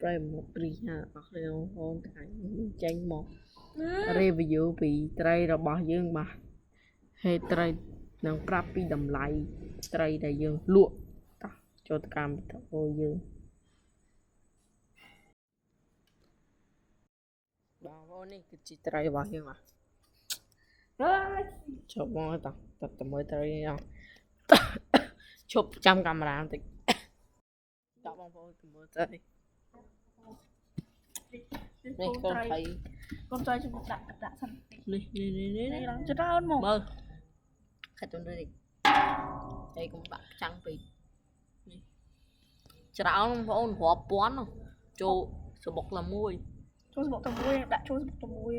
subscribe មកព្រីហាអរគុណបងថ្ងៃចេញមក review ពីត្រីរបស់យើងបាទហើយត្រីនឹងប្រាប់ពីតម្លៃត្រីដែលយើងលក់តោះចូលទៅកម្មវិធីយើងបងប្អូននេះគឺជាត្រីរបស់យើងបាទជប់មកតោះតែមើលត្រីនេះជប់ចាំកាមេរ៉ាបន្តិចតោះបងប្អូនទៅមើលត្រីនេះកូនត្រីខ្ញុំដាក់សិននេះឡើងច្រើនមកមើលខាត់ទៅនេះហើយកុំដាក់ចាំងពេកនេះច្រើនបងប្អូនរាប់ពាន់ចូលសបុកតែមួយចូលសបុកតែមួយដាក់ចូលសបុកតែមួយ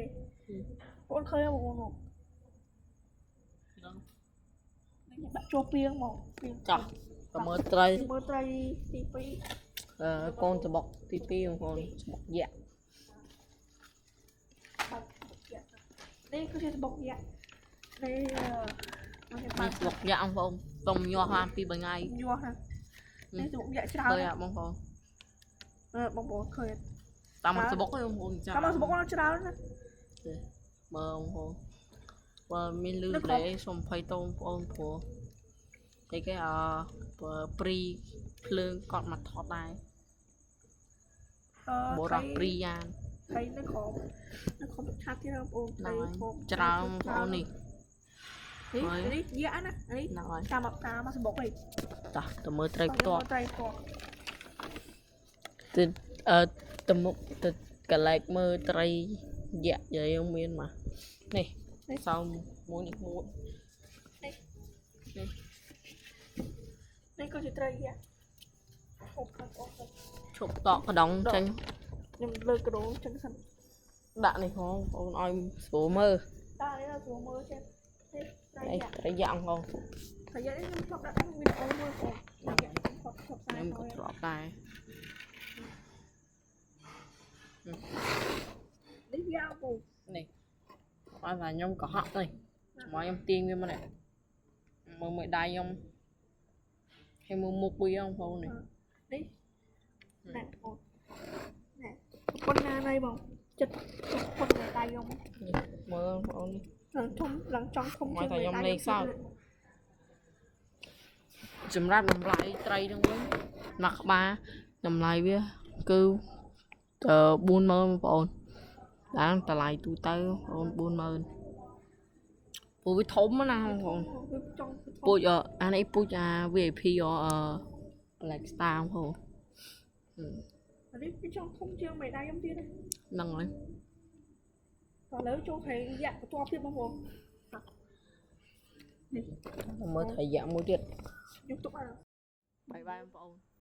បងឃើញបងប្អូនមកនេះដាក់ចូលពីងមកពីងចាស់តែមើលត្រីទី2កូនសបុកទី2បងប្អូនសបុកយ៉ាក់នេះគឺជាសបុកយ៉ាក់នេះសបុកយ៉ាក់បងប្អូនទុំញាស់បាន2 3ថ្ងៃញាស់នេះសបុកយ៉ាក់ច្រើនឃើញបងប្អូនបងប្អូនឃើញតាមសបុកបងប្អូនចាំតាមសបុកច្រើនណាមើលបងប្អូនបើមានលឺលេសុំភ័យតបងប្អូនព្រោះតែគេព្រីភ្លើងកត់មកថតដែរបរោះព្រីយ៉ាងហើយនៅក្រោមឆាតទៀតបងប្អូនច្រើនបងប្អូននេះយ៉ាក់ណានេះតាមសបុកនេះតោះទៅមើលត្រីផ្ទាល់ទៅមុខទៅកលែកមើលត្រីយ៉ាក់យើងមានមកនេះសោមមួយនេះមួយនេះក៏ជាត្រីយ៉ាក់ឈប់តក់កដងចេញខ្ញុំលើកកដងចឹងសិនដាក់នេះផងបងប្អូនឲ្យស្រួលមើលដាក់នេះស្រួលមើលចេះនេះត្រីយ៉ាក់ផងត្រីយ៉ាក់នេះខ្ញុំធ្លាប់ដាក់វីដេអូមួយបងខ្ញុំក៏ធ្លាប់ដែរនេះយ៉ាក់ពូនេះឲ្យថាខ្ញុំកុហកនេះមកខ្ញុំទាញវាមកនេះមើលមួយដៃខ្ញុំហើយមើលមុខវាបងប្អូននេះណែបងណែប៉ុណ្ណាណៃបងចិត្តប៉ុណ្ណាដៃខ្ញុំមើលបងប្អូននេះឡើងចង់ធំជាងតែខ្ញុំលេងសើចសម្រាប់តម្លៃត្រីហ្នឹងវិញមួយក្បាលតម្លៃវាគឺ40000បងប្អូនតាមតម្លៃទូទៅបងប្អូន40000ពូវាធំណាបងប្អូនពូជអានេះពូជVIP Black Star បងប្អូននេះវាចង់ធំជាងមេដៃខ្ញុំទៀតហ្នឹងហើយតើលើចូលត្រីយ៉ាក់បន្ទាប់ទៀតបងប្អូននេះមើលត្រីយ៉ាក់មួយទៀតយកទុកឲ្យបាយបងប្អូន